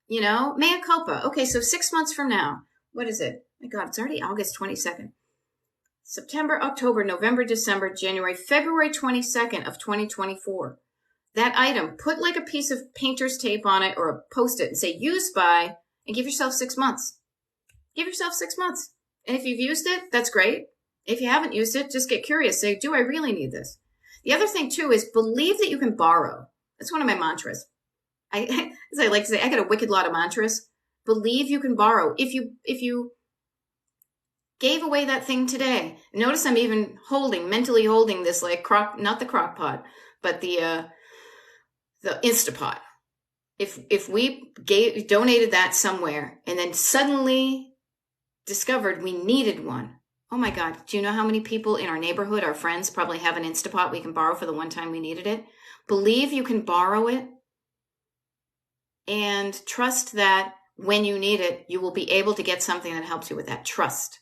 Mea culpa. Okay, so 6 months from now, what is it? My God, it's already August 22nd. September, October, November, December, January, February 22nd of 2024. That item, put a piece of painter's tape on it or a Post-it and say used by, and give yourself 6 months. Give yourself 6 months. And if you've used it, that's great. If you haven't used it, just get curious. Say, do I really need this? The other thing too is believe that you can borrow. That's one of my mantras. As I like to say, I got a wicked lot of mantras. Believe you can borrow. If you gave away that thing today, notice I'm even mentally holding this not the crock pot, but the Instapot. If we donated that somewhere and then suddenly discovered we needed one, oh my God, do you know how many people in our neighborhood, our friends, probably have an Instapot we can borrow for the one time we needed it? Believe you can borrow it and trust that when you need it, you will be able to get something that helps you with that. Trust.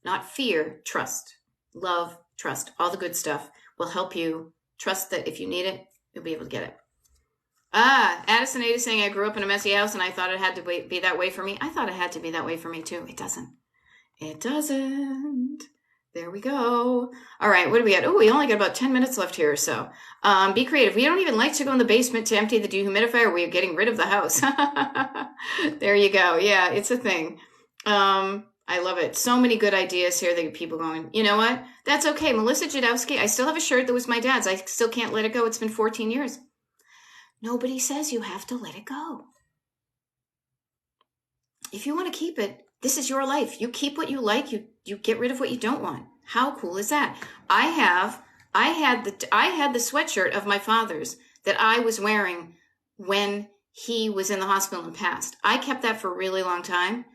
Not fear, trust. Love, trust. All the good stuff will help you trust that if you need it, you'll be able to get it. Addison 8 is saying, I grew up in a messy house and I thought it had to be that way for me. I thought it had to be that way for me too. It doesn't. It doesn't. There we go. All right, what do we got? Oh, we only got about 10 minutes left here or so. Be creative. We don't even like to go in the basement to empty the dehumidifier. We are getting rid of the house. There you go. Yeah, it's a thing. I love it. So many good ideas here that get people going, you know what? That's okay. Melissa Jadowski, I still have a shirt that was my dad's. I still can't let it go. It's been 14 years. Nobody says you have to let it go. If you want to keep it, this is your life. You keep what you like. You get rid of what you don't want. How cool is that? I had the sweatshirt of my father's that I was wearing when he was in the hospital and passed. I kept that for a really long time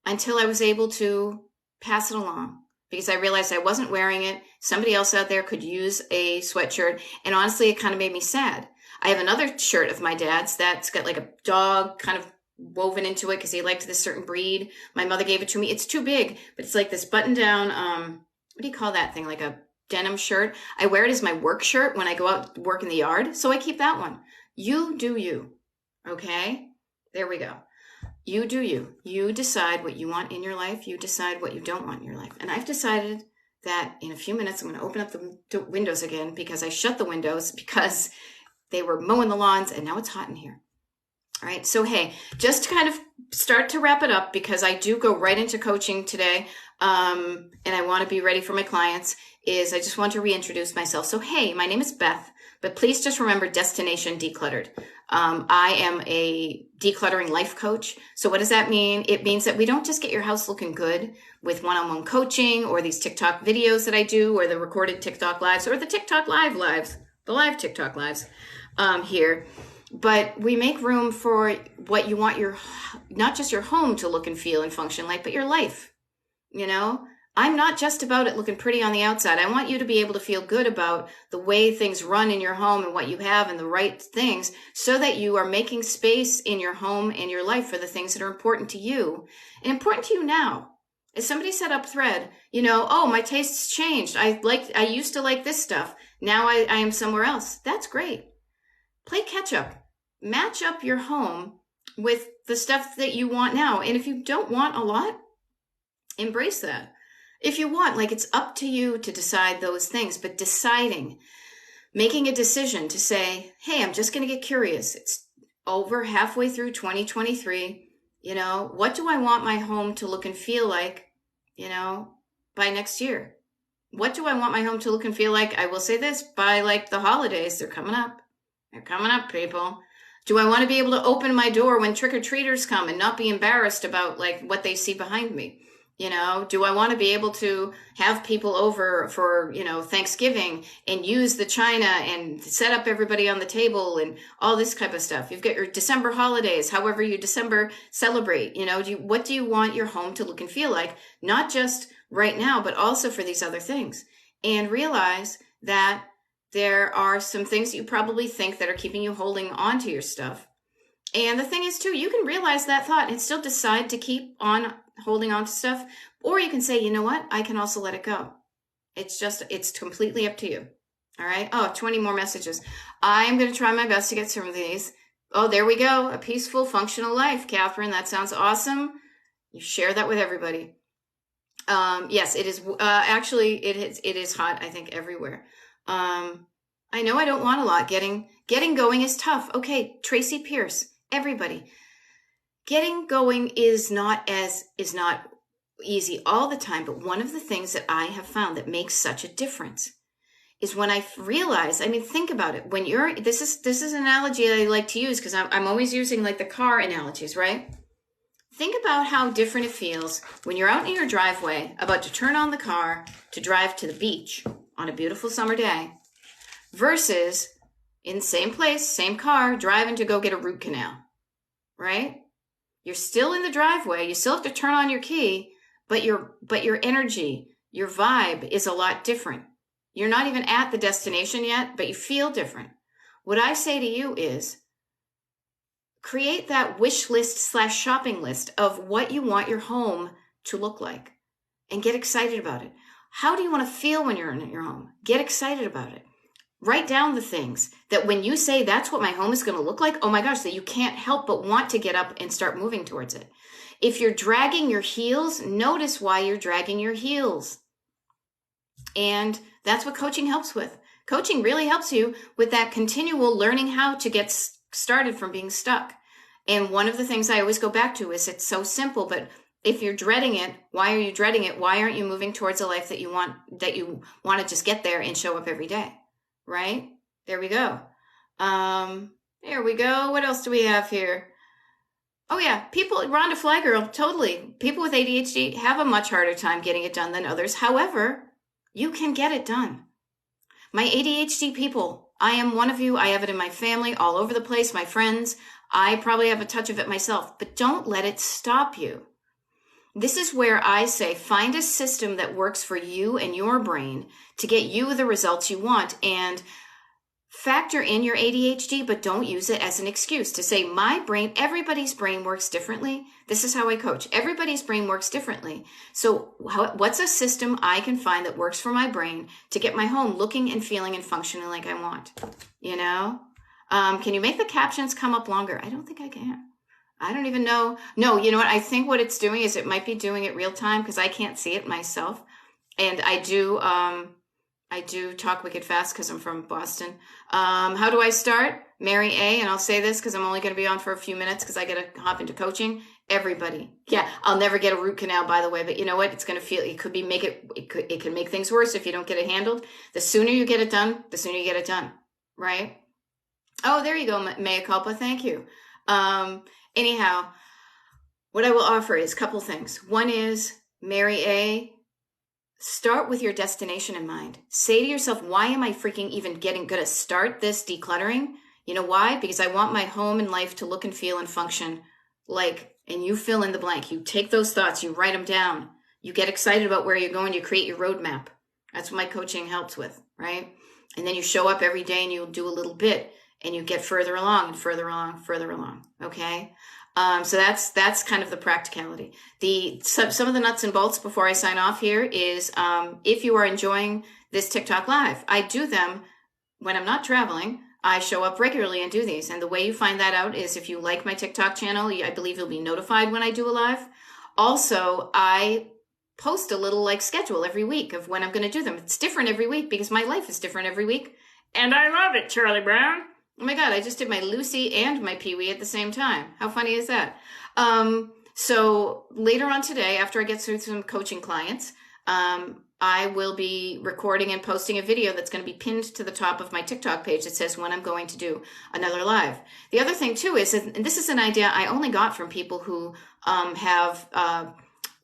until I was able to pass it along because I realized I wasn't wearing it. Somebody else out there could use a sweatshirt. And honestly, it kind of made me sad. I have another shirt of my dad's that's got like a dog kind of woven into it because he liked this certain breed. My mother gave it to me. It's too big, but it's like this button down, what do you call that thing? Like a denim shirt. I wear it as my work shirt when I go out to work in the yard. So I keep that one. You do you. Okay? There we go. You do you. You decide what you want in your life. You decide what you don't want in your life. And I've decided that in a few minutes, I'm going to open up the windows again because I shut the windows because they were mowing the lawns and now it's hot in here. All right. So, hey, just to kind of start to wrap it up because I do go right into coaching today. And I want to be ready for my clients I just want to reintroduce myself. So, hey, my name is Beth, but please just remember Destination Decluttered. I am a decluttering life coach. So what does that mean? It means that we don't just get your house looking good with one-on-one coaching or these TikTok videos that I do or the recorded TikTok lives or the TikTok lives, the live TikTok lives here. But we make room for what you want not just your home to look and feel and function like, but your life. You know, I'm not just about it looking pretty on the outside. I want you to be able to feel good about the way things run in your home and what you have and the right things so that you are making space in your home and your life for the things that are important to you and important to you now. As somebody said up thread, oh, my tastes changed. I used to like this stuff. Now I am somewhere else. That's great. Play catch up. Match up your home with the stuff that you want now. And if you don't want a lot, embrace that. If you want, it's up to you to decide those things, but making a decision to say, hey, I'm just going to get curious. It's over halfway through 2023. What do I want my home to look and feel like, by next year? What do I want my home to look and feel like? I will say this, by the holidays, they're coming up. They're coming up, people. Do I want to be able to open my door when trick-or-treaters come and not be embarrassed about what they see behind me? Do I want to be able to have people over for, Thanksgiving and use the china and set up everybody on the table and all this type of stuff? You've got your December holidays, however you December celebrate, what do you want your home to look and feel like? Not just right now, but also for these other things. And realize that there are some things that you probably think that are keeping you holding on to your stuff. And the thing is, too, you can realize that thought and still decide to keep on holding on to stuff. Or you can say, you know what? I can also let it go. It's completely up to you. All right. Oh, 20 more messages. I'm going to try my best to get some of these. Oh, there we go. A peaceful, functional life. Catherine, that sounds awesome. You share that with everybody. Yes, it is. Actually, it is hot, I think, everywhere. I know I don't want a lot. Getting going is tough. Okay, Tracy Pierce, everybody. Getting going is not easy all the time, but one of the things that I have found that makes such a difference is when I realize, think about it. When this is an analogy that I like to use because I'm always using the car analogies, right? Think about how different it feels when you're out in your driveway about to turn on the car to drive to the beach on a beautiful summer day versus in the same place, same car, driving to go get a root canal, right? You're still in the driveway. You still have to turn on your key, but your energy, your vibe is a lot different. You're not even at the destination yet, but you feel different. What I say to you is create that wish list / shopping list of what you want your home to look like and get excited about it. How do you want to feel when you're in your home? Get excited about it. Write down the things that when you say that's what my home is going to look like, oh my gosh, that you can't help but want to get up and start moving towards it. If you're dragging your heels, notice why you're dragging your heels. And that's what coaching helps with. Coaching really helps you with that continual learning how to get started from being stuck. And one of the things I always go back to is it's so simple, but if you're dreading it, why are you dreading it? Why aren't you moving towards a life that you want to just get there and show up every day? Right? There we go. There we go. What else do we have here? Oh yeah, Rhonda Flygirl, totally. People with ADHD have a much harder time getting it done than others. However, you can get it done. My ADHD people, I am one of you. I have it in my family, all over the place, my friends. I probably have a touch of it myself, but don't let it stop you. This is where I say, find a system that works for you and your brain to get you the results you want, and factor in your ADHD, but don't use it as an excuse to say, my brain, everybody's brain works differently. This is how I coach. Everybody's brain works differently. So what's a system I can find that works for my brain to get my home looking and feeling and functioning like I want? You know? Can you make the captions come up longer? I don't think I can. I don't even know. No, you know what? I think what it's doing is it might be doing it real time because I can't see it myself. And I do talk wicked fast because I'm from Boston. How do I start? Mary A, and I'll say this because I'm only going to be on for a few minutes because I got to hop into coaching. Everybody. Yeah, I'll never get a root canal, by the way, but you know what? It's going to feel, it could make things worse if you don't get it handled. The sooner you get it done, the sooner you get it done, right? Oh, there you go, mea culpa. Thank you. Anyhow, what I will offer is a couple things. One is, Mary A, start with your destination in mind. Say to yourself, why am I freaking even going to start this decluttering? You know why? Because I want my home and life to look and feel and function like, and you fill in the blank. You take those thoughts, you write them down. You get excited about where you're going, you create your roadmap. That's what my coaching helps with, right? And then you show up every day and you'll do a little bit and you get further along and further along, okay? So that's kind of the practicality. Some of the nuts and bolts before I sign off here is, if you are enjoying this TikTok live, I do them when I'm not traveling. I show up regularly and do these. And the way you find that out is if you like my TikTok channel, I believe you'll be notified when I do a live. Also, I post a little schedule every week of when I'm going to do them. It's different every week because my life is different every week. And I love it, Charlie Brown. Oh my God, I just did my Lucy and my Pee-wee at the same time. How funny is that? So later on today, after I get through some coaching clients, I will be recording and posting a video that's going to be pinned to the top of my TikTok page that says when I'm going to do another live. The other thing too is, and this is an idea I only got from people who have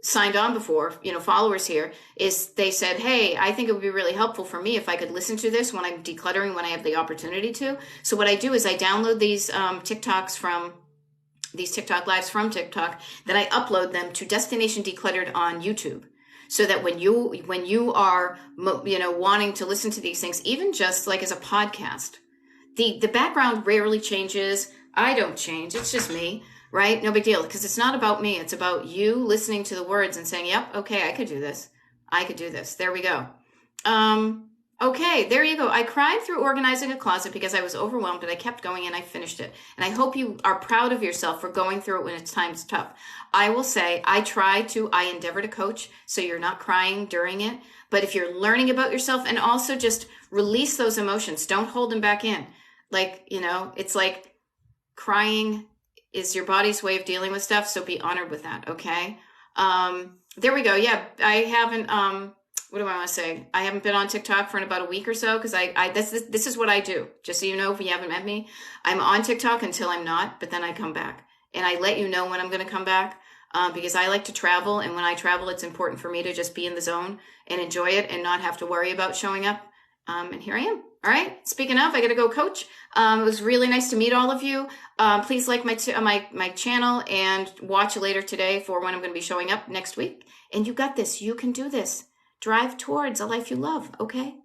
signed on before, followers here, is they said, hey, I think it would be really helpful for me if I could listen to this when I'm decluttering, when I have the opportunity to. So what I do is I download these these TikTok lives from TikTok, then I upload them to Destination Decluttered on YouTube. So that when you are, wanting to listen to these things, even just like as a podcast, the background rarely changes. I don't change. It's just me. Right? No big deal, because it's not about me. It's about you listening to the words and saying, yep, okay, I could do this. I could do this. There we go. Okay, there you go. I cried through organizing a closet because I was overwhelmed, but I kept going and I finished it. And I hope you are proud of yourself for going through it when it's times tough. I will say I endeavor to coach so you're not crying during it. But if you're learning about yourself, and also just release those emotions, don't hold them back in. It's like crying is your body's way of dealing with stuff. So be honored with that. Okay. There we go. Yeah. I haven't, what do I want to say? I haven't been on TikTok for about a week or so. Cause this is what I do. Just so you know, if you haven't met me, I'm on TikTok until I'm not, but then I come back and I let you know when I'm going to come back. Because I like to travel. And when I travel, it's important for me to just be in the zone and enjoy it and not have to worry about showing up. And here I am. All right. Speaking of, I got to go coach. It was really nice to meet all of you. Please like my channel and watch later today for when I'm going to be showing up next week. And you got this. You can do this. Drive towards a life you love. Okay.